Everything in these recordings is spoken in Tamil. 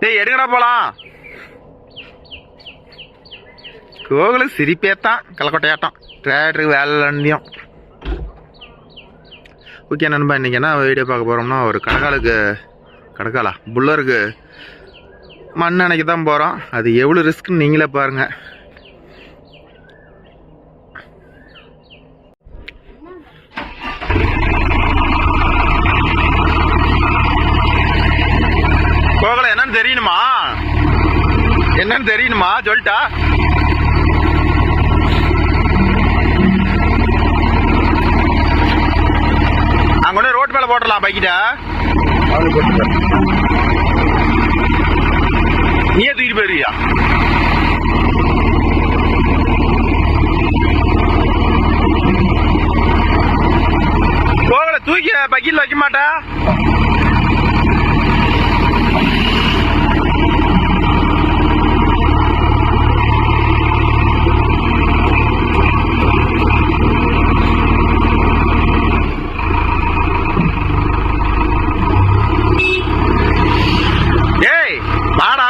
டேய் எடுங்கடா போலாம். கோகுலுக்கு சிரிப்பேத்தான் கலக்கொட்டையாட்டம் ட்ரேடருக்கு வேலையும். ஓகே நண்பா, இன்றைக்கி என்ன வீடியோ பார்க்க போகிறோம்னா ஒரு கடக்காலா புல்லருக்கு மண் அணைக்கு தான் போகிறோம். அது எவ்வளோ ரிஸ்க்குன்னு நீங்களே பாருங்கள். கோகுல என்னன்னு தெரியணுமா சொல்லிட்டா. அங்கே ரோட் மேல போட்டலாம் பைக்கிட்ட. நீயே தூக்கிட்டு போயிருவியா? கோகுல தூக்கி பைக்கில் வைக்க மாட்டா?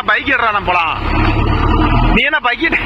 பைக் ஏறான போலாம். நீ என்ன பைக்கிட்டு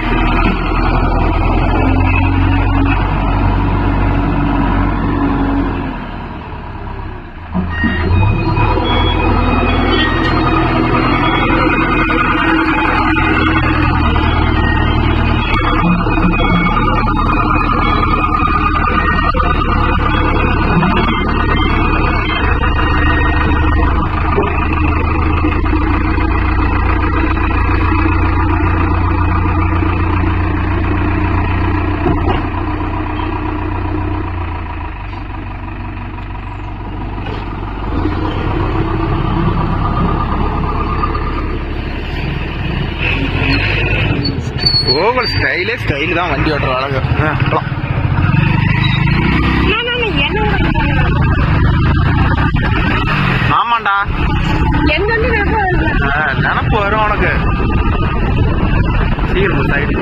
கோகுல் ஸ்டைல் தான் வண்டி ஓட்டுற அழகு. ஆமாண்டா, நினப்பு வரும் உனக்கு. சீக்கிரம் சைடு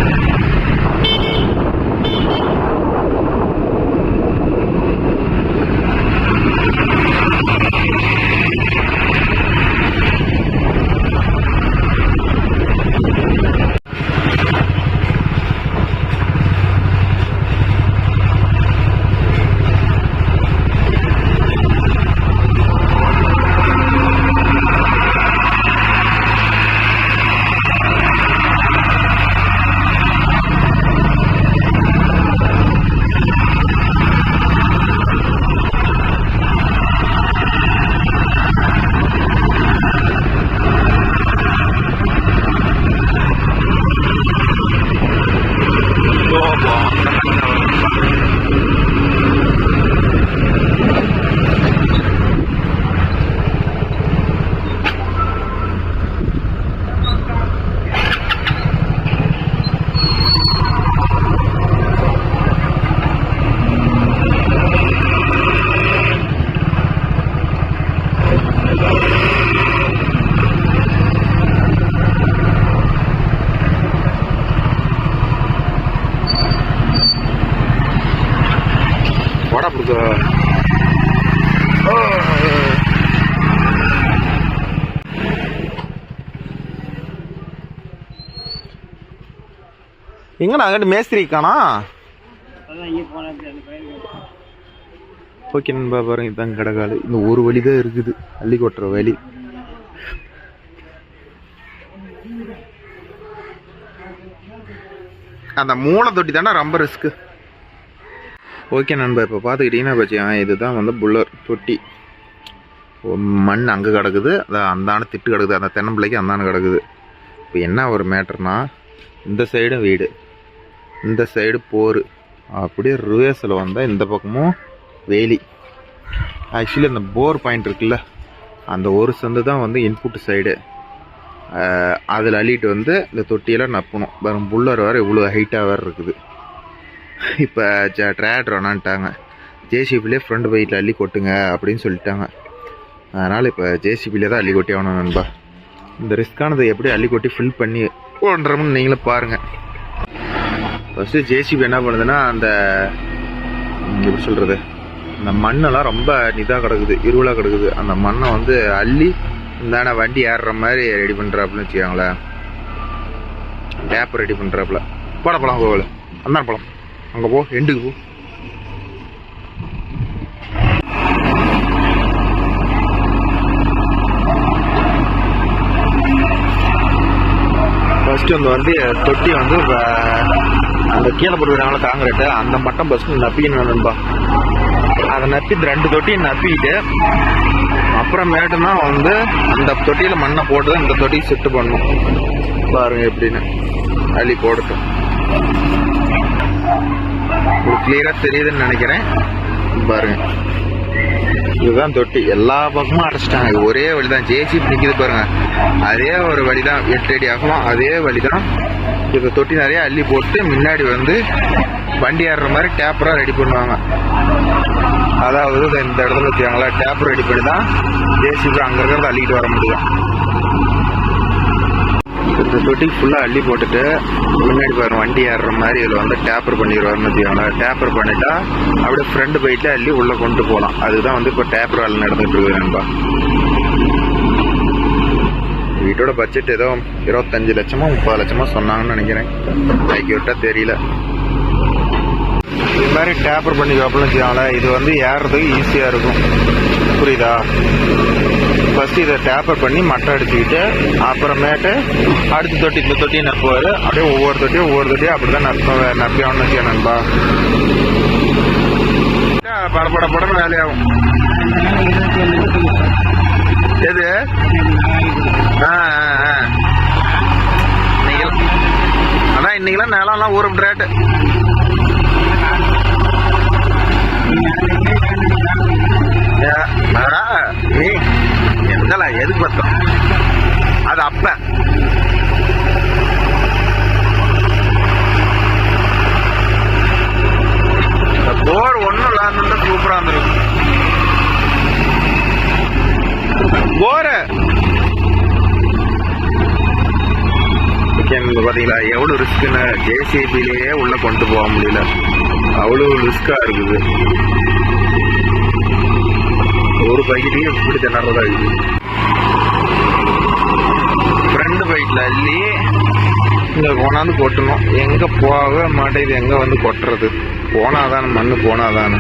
எங்கண்ணா அங்கிட்டு மேஸ்திரி காணா? ஓகே நண்பா, பாருங்க இதுதான் கடகாலு. இந்த ஒரு வழி தான் இருக்குது, அள்ளி கொட்டுற வழி. அந்த மூளை தொட்டி தானே ரொம்ப ரிஸ்க்கு. ஓகே நண்பா, இப்போ பார்த்துக்கிட்டிங்கன்னா பச்சியா இதுதான் வந்து புல்லர் தொட்டி. மண் அங்கே கிடக்குது, அந்தான திட்டு கிடக்குது, அந்த தென்னம்பிள்ளைக்கு அந்தான கிடக்குது. இப்போ என்ன ஒரு மேட்டர்னா, இந்த சைடும் வீடு, இந்த சைடு போர், அப்படியே ரிவேர்ஸில் வந்தால் இந்த பக்கமும் வேலி. ஆக்சுவலி அந்த போர் பாயிண்ட் இருக்குல்ல, அந்த ஒரு சந்து தான் வந்து இன்புட் சைடு. அதில் அள்ளிட்டு வந்து இந்த தொட்டியெல்லாம் நப்பணும். வரும் புல்லர் வேறு இவ்வளோ ஹைட்டாக வேறு இருக்குது. இப்போ ட்ரேடர் வேணான்ட்டாங்க, ஜேசிபிலே ஃப்ரண்ட் பைட்டில் அள்ளி கொட்டுங்க அப்படின்னு சொல்லிட்டாங்க. அதனால் இப்போ ஜேசிபிலே தான் அள்ளி கொட்டி ஆகணும் நண்பா. இந்த ரிஸ்க்கானதை எப்படி அள்ளி கொட்டி ஃபில் பண்ணி ஓடுறோம்னு நீங்களே பாருங்கள். ஃபஸ்ட்டு ஜேசிபி என்ன பண்ணுதுன்னா, அந்த எப்படி சொல்கிறது, இந்த மண்ணெல்லாம் ரொம்ப இதாக கிடக்குது, இருவலாக கிடக்குது. அந்த மண்ணை வந்து அள்ளி இந்தாண்ணா வண்டி ஏறுற மாதிரி ரெடி பண்ணுறாப்புல வச்சுக்காங்களேன். டேப் ரெடி பண்ணுறாப்புல. போட பழம் போகல அந்தான பழம் அங்கே போ எண்டுக்கு போ. ஃபஸ்ட்டு வந்து தொட்டி வந்து அந்த கீழே போட்டுக்கிறாங்களா காங்கிரீட்டு அந்த மட்டம் ஃபஸ்ட்டு நப்பிக்கணும் நண்பா. அதை நப்பி 2 தொட்டியை நப்பிக்கிட்டு அப்புறமேட்டுனா வந்து அந்த தொட்டியில் மண்ணை போட்டு தான் இந்த தொட்டியை செட்டு பண்ணணும். பாருங்க எப்படின்னு அள்ளி போடட்டும். உங்களுக்கு கிளியராக தெரியுதுன்னு நினைக்கிறேன். பாருங்க இதுதான் தொட்டி. எல்லா பக்கமும் அடைச்சிட்டாங்க. இது ஒரே வழி தான். ஜேசிபி நிற்கிது பாருங்க. அதே ஒரு வழி தான். 8 அடி ஆகலாம். அதே வழி தான். இந்த தொட்டி நிறைய அள்ளி போட்டு முன்னாடி வந்து வண்டி ஏறுற மாதிரி டேப்பராக ரெடி பண்ணுவாங்க. அதாவது இந்த இடத்துல வச்சுக்காங்களா டேப்பர் ரெடி பண்ணி தான் ஜேசிபி அங்கே இருக்கிறத அள்ளிக்கிட்டு வர முடியும். இந்த தொட்டிக்கு ஃபுல்லாக அள்ளி போட்டுட்டு முன்னாடி பாருங்க வண்டி ஏறுற மாதிரி இதில் வந்து டேப்பர் பண்ணிடுவாருன்னு வச்சுக்கோங்க. டேப்பர் பண்ணிட்டா அப்படியே ஃப்ரண்ட் போயிட்டு அள்ளி உள்ளே கொண்டு போகலாம். அதுதான் வந்து இப்போ டேப்பர் வேலை நடந்துட்டு இருக்குது நண்பா. வீட்டோட பட்ஜெட் ஏதோ 25 லட்சமோ 30 லட்சமோ சொன்னாங்கன்னு நினைக்கிறேன். அக்யூரேட்டா தெரியல. இது மாதிரி டேப்பர் பண்ணி வைப்போம்னு வச்சுக்கோங்களேன். இது வந்து ஏறுறதுக்கு ஈஸியாக இருக்கும். புரியுதா? ஃபஸ்ட்டு இதை டேப்பர் பண்ணி மட்டை அடிச்சுக்கிட்டு அப்புறமேட்டு அடுத்த தொட்டி இந்த தொட்டியை நப்புவார். அப்படியே ஒவ்வொரு தொட்டியும் அப்படி தான் நப்பி ஆகணும்னு வச்சுக்கோ நண்பா. படப்படப்படன்னு வேலையாகும். எது அதான் இன்னைக்கெல்லாம் நிலம்லாம் ஊருக்கு ரேட்டு. நீ எங்கெல்லாம் எதுக்கு பார்த்தோம் அது அப்ப போர் ஒன்றும் இல்லாத சூப்பரா இருந்திருக்கும். போர் பாத்தீங்களா எவ்வளவு ரிஸ்க்குன்னு. ஜேசிபிலேயே உள்ள கொண்டு போக முடியல. அவ்வளவு ரிஸ்கா இருக்குது. ஒரு பைக்கிட்டையும் இப்படி திணறதா இருக்குது. ஃப்ரண்ட் பைக்கில் அள்ளி இங்கே கொண்டாந்து கொட்டணும். எங்க போக மாட்டேங்குது. எங்க வந்து கொட்டுறது? போனாதானே மண்ணு போனாதானே.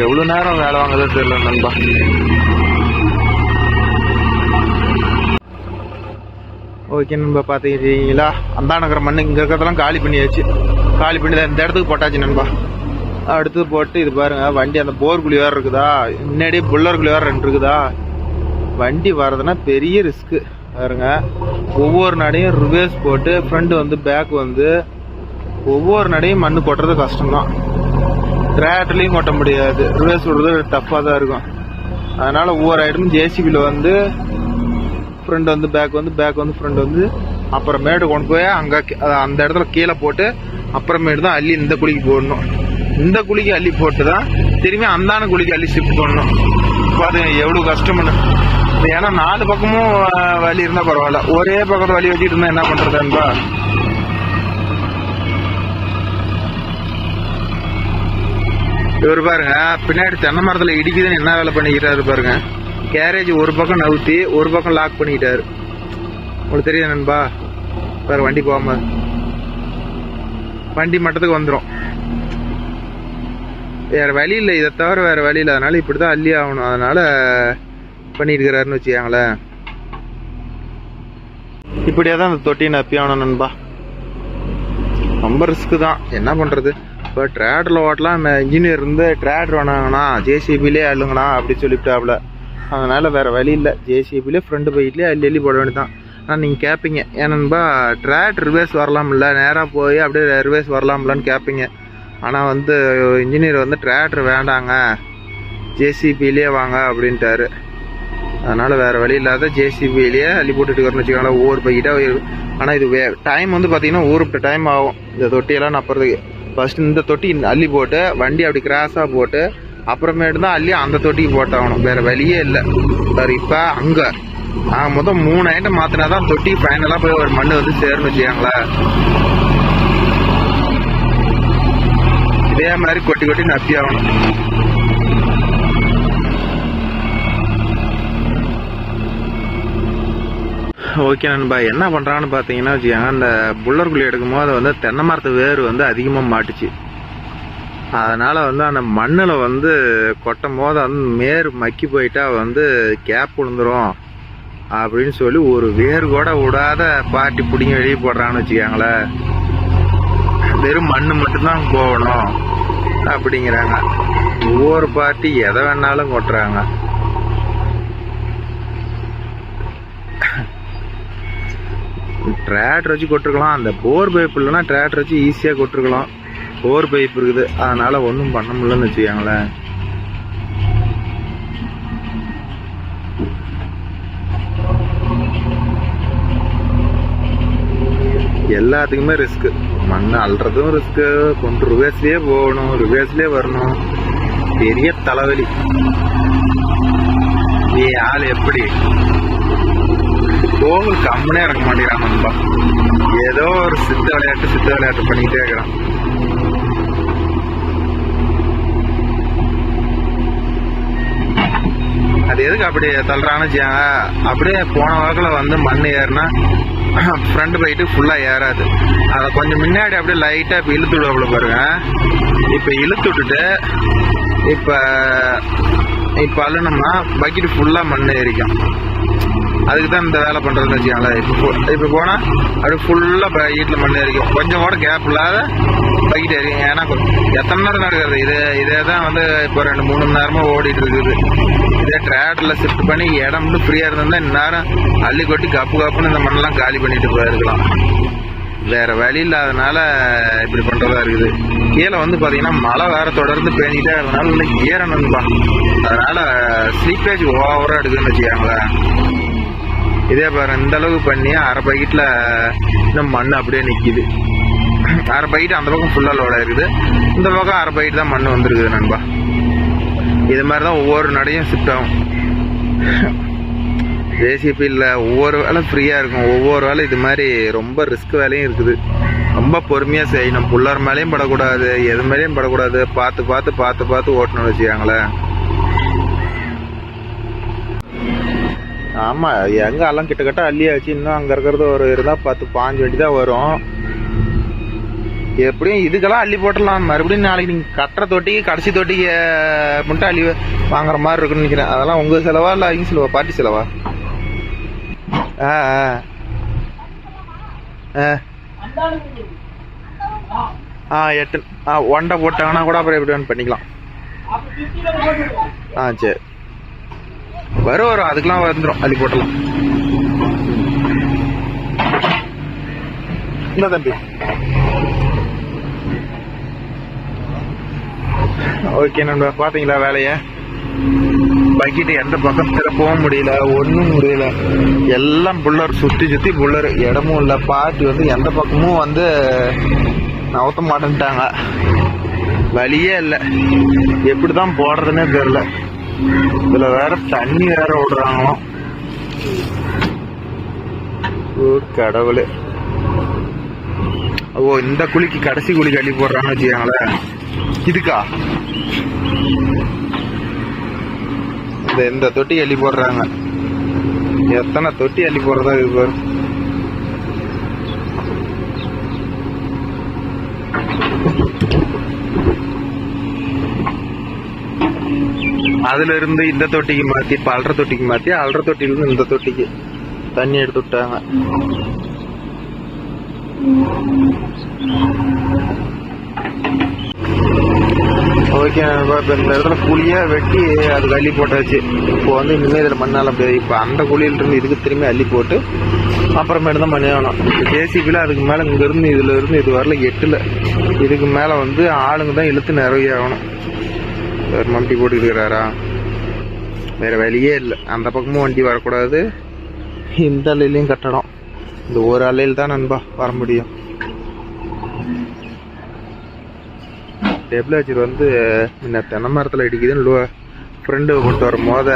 எவ்வளவு நேரம் வேலை வாங்குறதே தெரியல நண்பா. ஓகே நண்பா, பார்த்துக்கிட்டீங்களா? அந்தானக்கிற மண் இங்கே இருக்கிறதெல்லாம் காலி பண்ணியாச்சு. காலி பண்ணி இந்த இடத்துக்கு போட்டாச்சு நண்பா. அடுத்து போட்டு இது பாருங்க வண்டி அந்த போர் குழி வேறு இருக்குதா, முன்னாடியே புல்லர் குழி வேறு 2 இருக்குதா. வண்டி வர்றதுன்னா பெரிய ரிஸ்க்கு பாருங்க. ஒவ்வொரு நடையும் ரிவேர்ஸ் போட்டு ஃப்ரண்ட் வந்து பேக் வந்து ஒவ்வொரு நடையும் மண்ணு கொட்டுறது கஷ்டம்தான். டிராக்டர்லையும் கொட்ட முடியாது. ரிவேர்ஸ் விடுறது டஃப்பாக தான் இருக்கும். அதனால ஒவ்வொரு ஐட்டமும் ஜேசிபியில் வந்து ஃப்ரண்ட் வந்து பேக் வந்து பேக் வந்து ஃப்ரண்ட் வந்து அப்புறமேட்டு கொண்டு போய் அங்கே அந்த இடத்துல கீழே போட்டு அப்புறமேட்டு தான் அள்ளி இந்த குழிக்கு போடணும். இந்த குழிக்கு அள்ளி போட்டு தான் திரும்பி அந்தான குழிக்கு அள்ளி ஷிஃப்ட் பண்ணணும். பாருங்க எவ்வளோ கஷ்டம்னு. ஏன்னா 4 பக்கமும் வலி இருந்தால் பரவாயில்ல. ஒரே பக்கத்து வலி வச்சுட்டு இருந்தால் என்ன பண்ணுறதுன்பா? இவர் பாருங்க பின்னாடி தென்னை மரத்தில் இடிக்குதுன்னு என்ன வேலை பண்ணிக்கிறாரு பாருங்க. கேரேஜ் ஒரு பக்கம் நவுத்தி ஒரு பக்கம் லாக் பண்ணிக்கிட்டாரு. உங்களுக்கு தெரியுது நண்பா? வேற வண்டி போகாம வண்டி மட்டத்துக்கு வந்துடும். வேற வழி இல்லை, இதை தவிர வேற வழி இல்லை. அதனால இப்படிதான் அள்ளி ஆகணும். அதனால பண்ணிட்டு இருக்கிறாருன்னு வச்சுக்காங்களேன். இப்படியே தான் அந்த தொட்டியை நப்பி ஆகணும் நண்பா. ரொம்ப ரிஸ்க்கு தான், என்ன பண்றது. இப்போ ட்ரேடரில் ஓட்டலாம். இன்ஜினியர் இருந்து ட்ரேடர் வேணாங்கண்ணா ஜேசிபிலே அள்ளுங்கண்ணா அப்படி சொல்லிவிட்டாப்புல. அதனால வேற வழி இல்லை. ஜேசிபிலே ஃப்ரண்ட் பைட்லேயே அள்ளி போட வேண்டியதான். ஆனால் நீங்கள் கேட்பீங்க ஏன்னன்பா ட்ராட் ரிவர்ஸ் வரலாம்ல, நேராக போய் அப்படியே ரிவர்ஸ் வரலாம்லன்னு கேட்பீங்க. ஆனால் வந்து இன்ஜினியர் வந்து ட்ராக்டர் வேண்டாங்க ஜேசிபிலேயே வாங்க அப்படின்ட்டாரு. அதனால் வேறு வழி இல்லாத ஜேசிபிலேயே அள்ளி போட்டுட்டு வரணும்னு வச்சுக்கோங்களேன். ஒவ்வொரு பைக்கிட்டாக. ஆனால் இது டைம் வந்து பார்த்தீங்கன்னா ஊருப்பிட்ட டைம் ஆகும் இந்த தொட்டியெல்லாம் நப்புறதுக்கு. ஃபஸ்ட்டு இந்த தொட்டி அள்ளி போட்டு வண்டி அப்படி கிராஸாக போட்டு அப்புறமேட்டு தான் அள்ளி அந்த தொட்டிக்கு போட்டாகணும். வேறு வழியே இல்லை சார். இப்போ அங்கே நாங்கள் மொத்தம் 3 ஐட்டம் மாற்றினா தான் தொட்டி ஃபைனலாக போய் ஒரு மண் வந்து சேரணும் வச்சுக்காங்களா. இதே மாதிரி கொட்டி கொட்டி நப்பி ஆகணும். ஓகே நண்பா, என்ன பண்ணுறான்னு பார்த்தீங்கன்னா வச்சுக்கோங்க, அந்த புல்லர் குழி எடுக்கும் போது வந்து தென்னை மரத்து வேர் வந்து அதிகமாக மாட்டுச்சு. அதனால் வந்து அந்த மண்ணில் வந்து கொட்டும் போது வந்து மேர் மக்கி போயிட்டா வந்து கேப் விழுந்துரும் அப்படின்னு சொல்லி ஒரு வேர் கூட விடாத பாட்டி பிடிங்க வெளியே போடுறான்னு வச்சுக்கோங்களேன். வெறும் மண் மட்டும்தான் போகணும் அப்படிங்கிறாங்க. ஒவ்வொரு பார்ட்டி எதை வேணாலும் கொட்டுறாங்க. டிராக்டர் வச்சு கொட்டிருக்கலாம். அந்த போர் பைப் இல்லைன்னா டிராக்டர் வச்சு ஈஸியாக கொட்டிருக்கலாம். போர் பைப் இருக்குது, அதனால ஒன்றும் பண்ண முடியலன்னு வச்சுக்கோங்களேன். எல்லாத்துக்குமே ரிஸ்க்கு. மண் அள்ளுறதும் ரிஸ்க்கு, கொண்டு ரிவேஸ்லேயே போகணும், ரிவேஸ்லேயே வரணும், பெரிய தலைவலி. நீ ஆள் எப்படி கோவில் கம்முனே இறக்க மாட்டேங்கிறான் நண்பா. ஏதோ ஒரு சித்த விளையாட்டு பண்ணிக்கிட்டே இருக்கிறான். அது எதுக்கு அப்படி தள்ளுறான்னு வச்சுக்காங்க. அப்படியே போன வாக்கில் வந்து மண் ஏறினா ஃப்ரண்ட் போயிட்டு ஃபுல்லாக ஏறாது. அதை கொஞ்சம் முன்னாடி அப்படியே லைட்டாக இப்போ இழுத்து விடுவாப்புல பாருங்க. இப்போ இழுத்து விட்டுட்டு இப்போ அள்ளுனோம்னா பக்கெட்டு ஃபுல்லாக மண் ஏறிக்கும். அதுக்கு தான் இந்த வேலை பண்ணுறதுன்னு வச்சுக்கோங்களேன். இப்போ போனால் அப்படியே ஃபுல்லாக பக்கெட்டில் மண் ஏறிக்கும். கொஞ்சம் கூட கேப் இல்லாத பக்கெட் ஏறிக்கும். ஏன்னா எத்தனை நேரம் நடக்கிறது இதே தான் வந்து இப்போ 2-3 மணி நேரமாக ஓடிட்டு இருக்குது. இதே டிராக்டரில் ஷிஃப்ட் பண்ணி இடம் மட்டும் ஃப்ரீயாக இருந்திருந்தா இந்நேரம் அள்ளி கொட்டி கப்புன்னு இந்த மண்ணெல்லாம் காலி பண்ணிட்டு போயிருக்கலாம். வேற வழி இல்லாதனால இப்படி பண்ணுறதா இருக்குது. கீழே வந்து பார்த்தீங்கன்னா மழை வேற தொடர்ந்து பேஞ்சிட்டே இருந்தனால இல்லை ஈரணும்பா. அதனால ஸ்லீப்பேஜ் ஓவராக எடுக்குதுன்னு வச்சுக்காங்களேன். இதே பாரு, இந்த அளவுக்கு பண்ணி அரை பக்கெட்டில் இன்னும் மண் அப்படியே நிற்கிது. அரை பக்கெட் அந்த பக்கம் ஃபுல்லாக லோடாக இருக்குது, இந்த பக்கம் அரை பக்கெட் தான் மண் வந்துருக்குது நண்பா. இது மாதிரி தான் ஒவ்வொரு நடையும் ஷிஃப்ட் ஆகும். ஜேசிபியில் ஒவ்வொரு வேலை ஃப்ரீயாக இருக்கும், ஒவ்வொரு வேலை இது மாதிரி ரொம்ப ரிஸ்க் வேலையும் இருக்குது. ரொம்ப பொறுமையாக செய்யணும். புல்லர் மேலேயும் படக்கூடாது, எது மேலேயும் படக்கூடாது. பார்த்து ஓட்டணும்னு வச்சுக்காங்களேன். ஆமாம், எங்கே எல்லாம் கிட்டத்தட்ட அள்ளியாச்சு. இன்னும் அங்கே இருக்கிறது ஒரு இருந்தால் 10-15 வண்டி தான் வரும். எப்படியும் இதுக்கெல்லாம் அள்ளி போட்டுடலாம். மறுபடியும் நாளைக்கு நீங்கள் கட்டுற தொட்டிக்கு கடைசி தொட்டிக்கு மட்டும் அள்ளி வாங்குற மாதிரி இருக்குன்னு நினைக்கிறேன். அதெல்லாம் உங்கள் செலவா இல்லை அவங்க செலவா, பார்ட்டி செலவா? ஒண்டை போட்டாங்கன்னா கூட அப்புறம் எப்படி வேணும் பண்ணிக்கலாம். சரி, வரும் அதுக்கெல்லாம் வந்துடும், அள்ளி போட்டலாம். இந்த தம்பி ஓகே நண்பா, பார்த்தீங்களா வேலையை? பக்கெட்டு எந்த பக்கம் திறப்பவும் முடியல, ஒன்றும் முடியல. எல்லாம் புல்லர், சுற்றி புல்லர். இடமும் இல்லை. பாட்டி வந்து எந்த பக்கமும் வந்து நவுத்த மாட்டேன்ட்டாங்க. வழியே இல்லை. எப்படி தான் போடுறதுன்னே தெரியல. இதில் வேற தண்ணி வேற விடுறாங்களாம். ஓ கடவுளே. ஓ, இந்த குழிக்கு கடைசி குழிக்கு அள்ளி போடுறான்னு வச்சுக்காங்களேன். இதுக்கா இந்த தொட்டி அள்ளி போடுறாங்க. எத்தனை தொட்டி அள்ளி போடுறதா இது பாரு. அதுல இருந்து இந்த தொட்டிக்கு மாத்தி, இப்ப அல்ற தொட்டிக்கு மாத்தி, அல்ற தொட்டில இருந்து இந்த தொட்டிக்கு தண்ணி எடுத்து விட்டாங்க. ஓகே நண்பா, இப்போ இந்த இடத்துல குழியாக வெட்டி அது அள்ளி போட்டாச்சு. இப்போ வந்து இனிமேல் இதில் மண்ணால் முடியாது. இப்போ அந்த குழியிலிருந்து இதுக்கு திரும்பி அள்ளி போட்டு அப்புறமேட்டு தான் பண்ணி ஆகணும். இப்போ ஜேசிபியில் அதுக்கு மேலே இங்கேருந்து இதில் இது வரல எட்டில். இதுக்கு மேலே வந்து ஆளுங்க தான் இழுத்து நிறைய ஆகணும். வேறு மம்டி போட்டுக்கிட்டு இருக்கிறாரா? வேறு வழியே இல்லை. அந்த பக்கமும் வண்டி வரக்கூடாது, இந்த அலையிலையும் கட்டணும். இந்த ஒரு அலையில் தான் நண்பா வர முடியும். டெப்லேச்சர் வந்து இந்த தென்னை மரத்தில் இடிக்குதுன்னு ஃப்ரெண்டு கொண்டு வரும் போத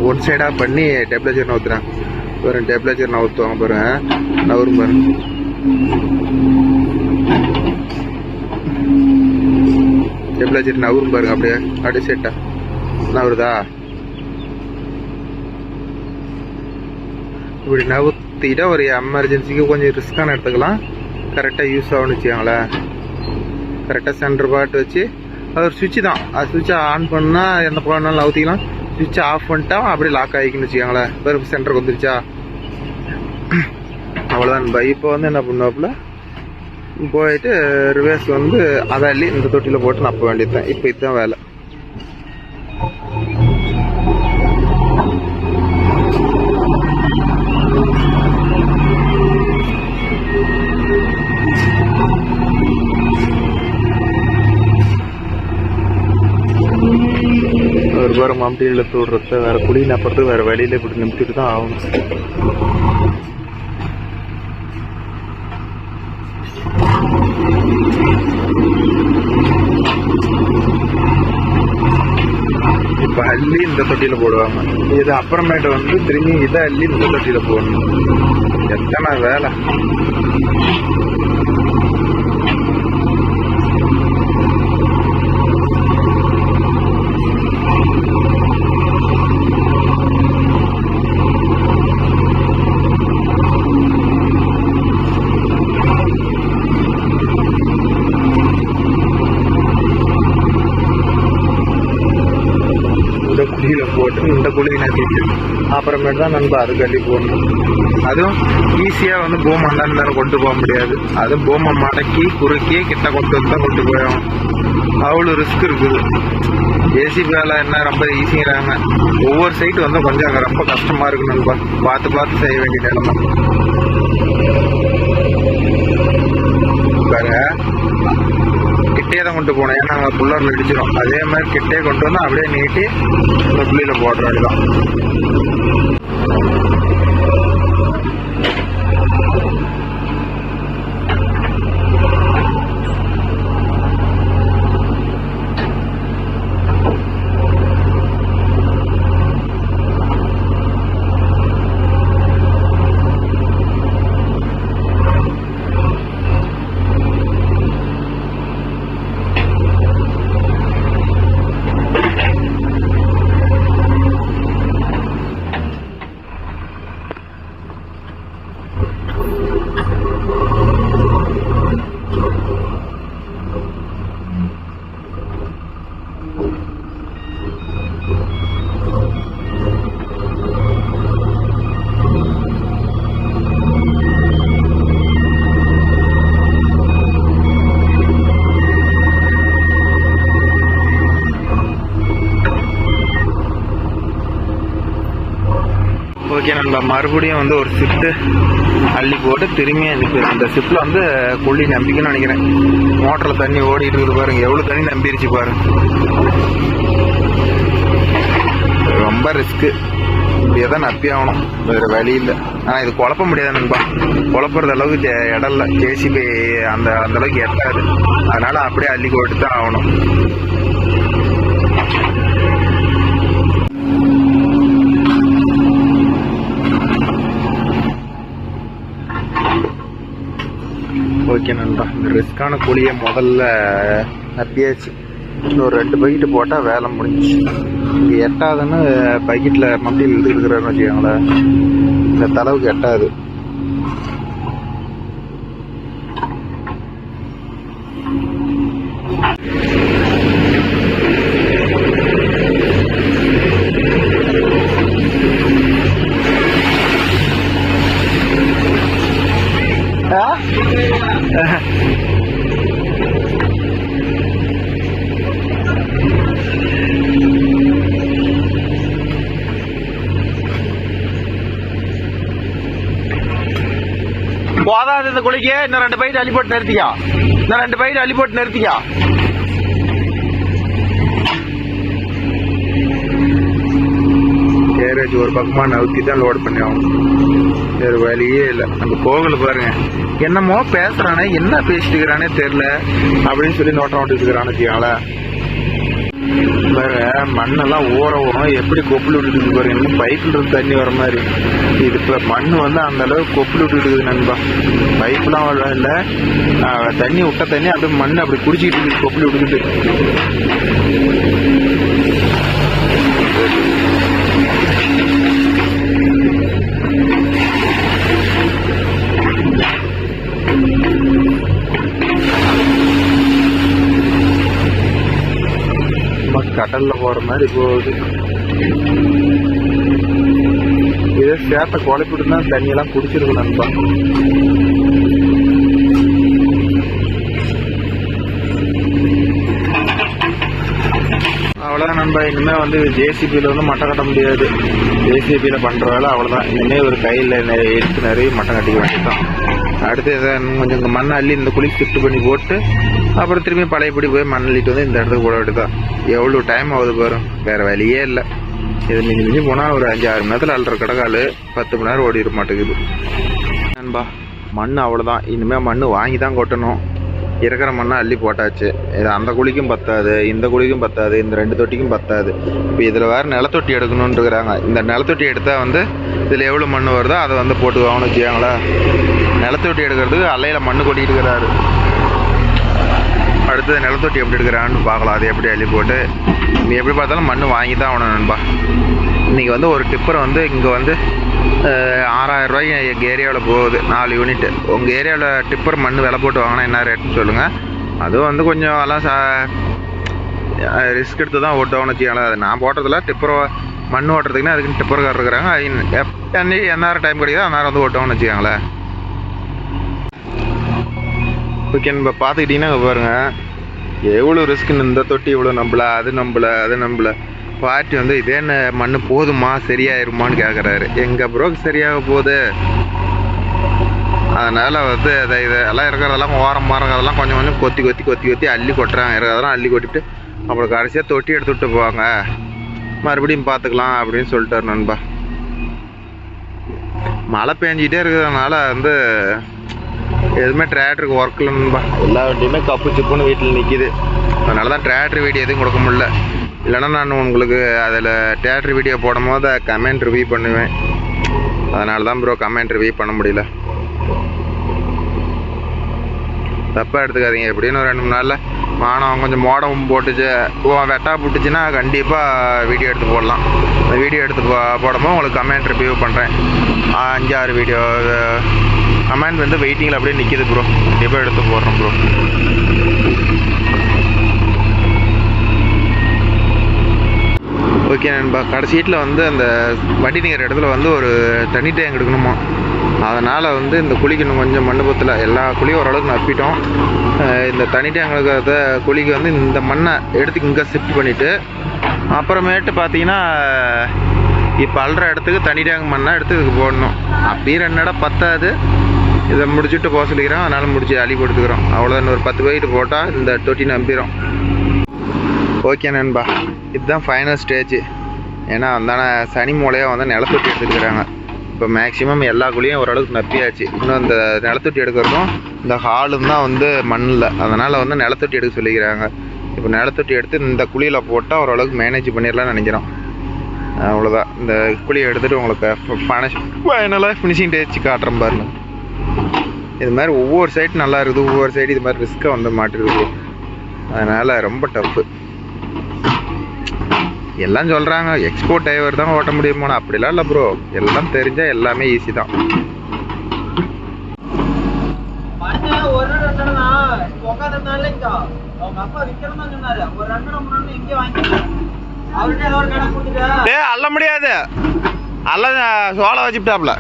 ஒன் சைடாக பண்ணி டெப்லேச்சர் நவுத்துறேன். பாருங்க, டெப்லேச்சர் நவுத்துவாங்க பாருங்க, நவரும் பாருங்க. டெப்லேச்சர் நவரும் பாருங்க, அப்படியே செட்டா நவருதா? இப்படி ஊற்றிக்கிட்டா ஒரு எமர்ஜென்சிக்கு கொஞ்சம் ரிஸ்க்கான எடுத்துக்கலாம். கரெக்டாக யூஸ் ஆகும்னு வச்சுக்கோங்களேன். கரெக்டாக சென்டர் பாட்டு வச்சு அது ஒரு சுவிட்சு தான். அது சுவிட்சை ஆன் பண்ணால் எந்த பக்கம்னாலும் ஊற்றிக்கலாம். சுவிட்சை ஆஃப் பண்ணிட்டா அப்படியே லாக் ஆகிக்குன்னு வச்சுக்கோங்களேன். இப்போ சென்டருக்கு வந்துருச்சா, அவ்வளோதான். இப்போ வந்து என்ன பண்ணுவாப்புல போயிட்டு ரிவர்ஸ் வந்து அதை அள்ளி இந்த தொட்டியில் போட்டு நப்ப வேண்டியது தான். இப்போ இதுதான் வேலை. ஒரு வாரம் மம்டியில் தூடுறத வேற குழி நப்புறது வேற வழியில இப்படி நிமித்திட்டு தான் ஆகணும். இப்ப அள்ளி இந்த தொட்டியில போடுவாங்க. இது அப்புறமேட்டு வந்து திரும்பி இதை அள்ளி இந்த தொட்டியில போடணும். எத்தனை வேலை. குழியில போட்டு இந்த குழியை நட்டிட்டு அப்புறமேட்டு தான் நண்பா அது கட்டி போடணும். அதுவும் ஈஸியா வந்து பூமை அந்தாண்டு கொண்டு போக முடியாது. அது பூமை மடக்கி குறுக்கி கிட்ட கொண்டு வந்து தான் கொண்டு போயிடும். அவ்வளோ ரிஸ்க் இருக்குது. ஏசிபி வேலை என்ன ரொம்ப ஈஸிங்கிறாங்க. ஒவ்வொரு சைட்டு வந்து கொஞ்சம் அங்கே ரொம்ப கஷ்டமா இருக்கு நண்பா. பார்த்து பார்த்து செய்ய வேண்டிய நிலைமை. கிட்டே தான் கொண்டு போனோம். ஏன்னா அங்கே புல்லரில் இடிச்சிடும். அதே மாதிரி கிட்டே கொண்டு வந்து அப்படியே நீட்டி இந்த புள்ளியில் போடுற வேண்டியதான். ஓகே நண்பா, மறுபடியும் வந்து ஒரு ஷிஃப்ட்டு அள்ளி போட்டு திரும்பி அந்த ஷிஃப்ட்டில் வந்து குழி நம்பிக்கணும்னு நினைக்கிறேன். மோட்டரில் தண்ணி ஓடிட்டு இருக்குது பாருங்க. எவ்வளோ தண்ணி நம்பிருச்சு பாருங்க. ரொம்ப ரிஸ்க்கு. இப்படியே தான் நப்பி ஆகணும், வேறு வழி இல்லை. ஆனால் இது குழப்ப முடியாது நண்பா. குழப்புறது அளவுக்கு இடம் இல்லை. ஜேசிபி அந்த அளவுக்கு எட்டாது. அதனால அப்படியே அள்ளி போட்டு தான் ஆகணும். ஓகே நண்பா, இந்த ரிஸ்கான குழியை முதல்ல நப்பியாச்சு. ஒரு 2 பக்கெட்டு போட்டால் வேலை முடிஞ்சிச்சு. இங்கே எட்டாதுன்னு பக்கெட்டில் மம்டியில் இழுத்துருக்குறாருன்னு வச்சுக்கோங்களேன். இந்த தளவுக்கு எட்டாது. போதாது இந்த குழிக்கு. இன்னும் 2 பைட் அள்ளி போட்டு நிறுத்திக்கா. இன்னும் 2 பைட் அள்ளி போட்டு நிறுத்திக்கா. கேரேஜ் ஒரு பக்கமா நவுத்தி தான் லோட் பண்ணி ஆகணும். வேறு வழியே இல்லை. நம்ம கோகுல பாருங்க, என்னமோ பேசுறானே, என்ன பேசிட்டு இருக்கிறானே தெரியல அப்படின்னு சொல்லி நோட்டம் ஓட்டிட்டு இருக்கிறான்னு வச்சுக்காங்களா. வேற மண்ணெல்லாம் ஊறவும் எப்படி கொப்புள் விட்டுட்டு பாருங்க. இன்னும் பைப்ல இருந்து தண்ணி வர மாதிரி. இது இப்ப மண் வந்து அந்த அளவுக்கு கொப்புள் விட்டுட்டு நண்பா. பைப்லாம் இல்லை, தண்ணி விட்ட தண்ணி அப்படியே மண் அப்படி குடிச்சிக்கிட்டு இருக்கு கொப்புள் விட்டுக்கிட்டு. கடலில் போகிற மாதிரி போகுது. இதே சேத்தை குழப்பிட்டு தான் தண்ணியெல்லாம் குடிச்சிருக்கு நண்பா. அவ்வளோதான் நண்பா. இனிமேல் வந்து ஜேசிபியில் வந்து மட்டம் கட்ட முடியாது. ஜேசிபியில் பண்ணுற வேலை அவ்வளோதான். இனிமேல் ஒரு கையில் எடுத்து நிறைய மட்டம் கட்டிக்க வேண்டியதான். அடுத்து கொஞ்சம் மண் அள்ளி இந்த குழி ஷிஃப்ட் பண்ணி போட்டு அப்புறம் திரும்பி பழையபடி போய் மண் அள்ளிட்டு வந்து இந்த இடத்துக்கு போட வேண்டியதான். எவ்வளோ டைம் ஆகுது பாரு, வேறு வழியே இல்லை. இது மிஞ்சி போனால் ஒரு 5-6 மணி நேரத்தில் அல்ற கடக்கால் 10 மணி நேரம் ஓடிட மாட்டேங்குது நண்பா. மண் அவ்வளோதான். இனிமேல் மண் வாங்கி தான் கொட்டணும். இருக்கிற மண்ணை அள்ளி போட்டாச்சு. இது அந்த குழிக்கும் பத்தாது, இந்த குழிக்கும் பத்தாது, இந்த 2 தொட்டிக்கும் பத்தாது. இப்போ இதில் வேறு நிலத்தொட்டி எடுக்கணும்னு இருக்கிறாங்க. இந்த நிலத்தொட்டி எடுத்தால் வந்து இதில் எவ்வளோ மண் வருதோ அதை வந்து போட்டுக்குவாங்கன்னு வச்சுக்காங்களா. நிலத்தொட்டி எடுக்கிறதுக்கு அலையில் மண் கொட்டிகிட்டு இருக்கிறாரு. அடுத்தது நிலத்தொட்டி எப்படி எடுக்கிறான்னு பார்க்கலாம். அது எப்படி அள்ளி போட்டு நீ எப்படி பார்த்தாலும் மண் வாங்கி தான் ஆகணும் நண்பா. இன்றைக்கி வந்து ஒரு டிப்பரை வந்து இங்கே வந்து 6000 ரூபாய்க்கு எங்கள் ஏரியாவில் போகுது 4 யூனிட்டு. உங்கள் ஏரியாவில் டிப்பர் மண் விலை போட்டு வாங்கினா என்ன ரேட்டுன்னு சொல்லுங்கள். அதுவும் வந்து கொஞ்சம் எல்லாம் ரிஸ்க் எடுத்து தான் ஓட்டுவாங்கன்னு வச்சுக்கோங்களேன். அது நான் போட்டதில்ல. டிப்பர் மண் ஓட்டுறதுக்குன்னா அதுக்குன்னு டிப்பர்கார் இருக்கிறாங்க. எந்நேரம் டைம் கிடைக்குதோ அந்நேரம் வந்து ஓட்டுவாங்கன்னு வச்சுக்கோங்களேன். ஓகே நம்ம பார்த்துக்கிட்டிங்கன்னா பாருங்கள் எவ்வளோ ரிஸ்க்குன்னு. இந்த தொட்டி இவ்வளோ நம்பல, அது நம்பல பாட்டி வந்து இதே மண் போதுமா சரியாயிருமான்னு கேட்குறாரு. எங்கள் ப்ரோக்கு சரியாக போகுது. அதனால் வந்து இதெல்லாம் இருக்கிறதெல்லாம் ஓரம் அதெல்லாம் கொஞ்சம் கொஞ்சம் கொத்தி அள்ளி கொட்டுறாங்க. இருக்கிறதெல்லாம் அள்ளி கொட்டிட்டு அப்புறம் கடைசியாக தொட்டி எடுத்து விட்டு போவாங்க. மறுபடியும் பார்த்துக்கலாம் அப்படின்னு சொல்லிட்டார் நண்பா. மழை பெஞ்சிக்கிட்டே இருக்கிறதுனால வந்து எதுவுமே டிராக்டருக்கு ஒர்க் இல்லை நண்பா. எல்லா வண்டியுமே கப்பு சிப்புன்னு வீட்டில் நிற்கிது. அதனால தான் டிராக்டர் வீடியோ எதுவும் கொடுக்க முடியல. இல்லைன்னா நான் உங்களுக்கு அதில் டிராக்டர் வீடியோ போடும் போது கமெண்ட் ரிவ்யூ பண்ணுவேன். அதனால தான் ப்ரோ கமெண்ட் ரிவ்யூ பண்ண முடியல. தப்பாக எடுத்துக்காதீங்க. எப்படின்னு ஒரு 2-3 நாளில் வானம் கொஞ்சம் மோடம் போட்டுச்சு வெட்டா போட்டுச்சுன்னா கண்டிப்பாக வீடியோ எடுத்து போடலாம். அந்த வீடியோ எடுத்து போடும்போது உங்களுக்கு கமெண்ட் ரிவ்யூ பண்ணுறேன். 5-6 வீடியோ கமெண்ட் வந்து வெயிட்டிங்கில் அப்படியே நிற்கிது ப்ரோ. கண்டிப்பாக எடுத்து போடுறோம் ப்ரோ. ஓகே நண்பா. கடைசீட்டில் வந்து அந்த வண்டி நிற்கிற இடத்துல வந்து ஒரு தண்ணி டேங்க் எடுக்கணுமா. அதனால் வந்து இந்த குழிக்கு இன்னும் கொஞ்சம் மண் பத்தில் எல்லா குழியும் ஓரளவுக்கு நப்பிட்டோம். இந்த தண்ணி டேங்க் இருக்கிறத குழிக்கு வந்து இந்த மண்ணை எடுத்து இங்கே ஷிஃப்ட் பண்ணிவிட்டு அப்புறமேட்டு பார்த்தீங்கன்னா இப்போ அல்ற இடத்துக்கு தண்ணி டேங்க் மண்ணை எடுத்து இதுக்கு போடணும். அப்படியே 2 இடம் பத்தாது. இதை முடிச்சுட்டு போக சொல்லிக்கிறோம். அதனால் முடிச்சு அள்ளி போட்டுக்கிறோம். அவ்வளோதான். ஒரு 10 பைட்டு போட்டால் இந்த தொட்டி நம்பிடும். ஓகே நண்பா. இதுதான் ஃபைனல் ஸ்டேஜ். ஏன்னா அந்தான சனி மூலையாக வந்து நிலத்தொட்டி எடுத்துக்கிறாங்க. இப்போ மேக்ஸிமம் எல்லா குழியும் ஓரளவுக்கு நப்பியாச்சு. இன்னும் இந்த நிலத்தொட்டி எடுக்கிறதும் இந்த ஹாலும் தான் வந்து மண்ணில். அதனால் வந்து நிலத்தொட்டி எடுக்க சொல்லிக்கிறாங்க. இப்போ நிலத்தொட்டி எடுத்து இந்த குழியில் போட்டால் ஓரளவுக்கு மேனேஜ் பண்ணிடலாம்னு நினைக்கிறோம். அவ்வளோதான். இந்த குழியை எடுத்துகிட்டு உங்களுக்கு ஃபைனலாக ஃபினிஷிங் டேச்சு காட்டுறேன் பாருங்க. இது மாதிரி ஒவ்வொரு சைடு நல்லா இருக்குது, ஒவ்வொரு சைடு இது மாதிரி ரிஸ்க்காக வந்து மாட்டிருக்குது. அதனால் ரொம்ப டஃப்பு. எல்லாம் சொல்கிறாங்க எக்ஸ்போர்ட் டைவர் தான் ஓட்ட முடியுமோனா. அப்படிலாம் இல்லை ப்ரோ. எல்லாம் தெரிஞ்சால் எல்லாமே ஈஸி தான். அல்ல முடியாது. அல்ல சோளை வச்சுட்டாப்ல.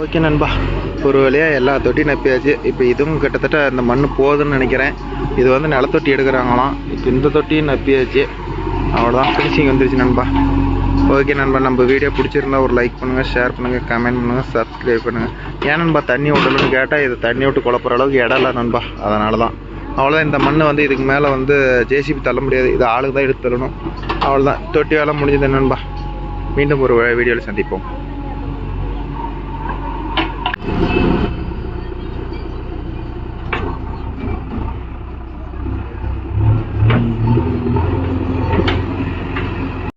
ஓகே நண்பா. ஒரு வழியாக எல்லா தொட்டியும் நப்பியாச்சு. இப்போ இதுவும் கிட்டத்தட்ட இந்த மண் போகுதுன்னு நினைக்கிறேன். இது வந்து நிலத்தொட்டி எடுக்கிறாங்களாம். இப்போ இந்த தொட்டியும் நப்பியாச்சு. அவ்வளோதான். ஃபினிஷிங் வந்துருச்சு நண்பா. ஓகே நண்பா. நம்ம வீடியோ பிடிச்சிருந்தா ஒரு லைக் பண்ணுங்கள், ஷேர் பண்ணுங்கள், கமெண்ட் பண்ணுங்கள், சப்ஸ்கிரைப் பண்ணுங்கள். ஏன் நண்பா தண்ணி விடலன்னு கேட்டால் இது தண்ணி விட்டு குழப்புற அளவுக்கு இடம் இல்லை நண்பா. அதனால தான். அவ்வளோதான். இந்த மண் வந்து இதுக்கு மேலே வந்து ஜேசிபி தள்ள முடியாது. இது ஆளுக்கு தான் எடுத்து தள்ளணும். அவ்வளோதான். தொட்டி வேலை முடிஞ்சது நண்பா. மீண்டும் ஒரு வீடியோவில் சந்திப்போம்.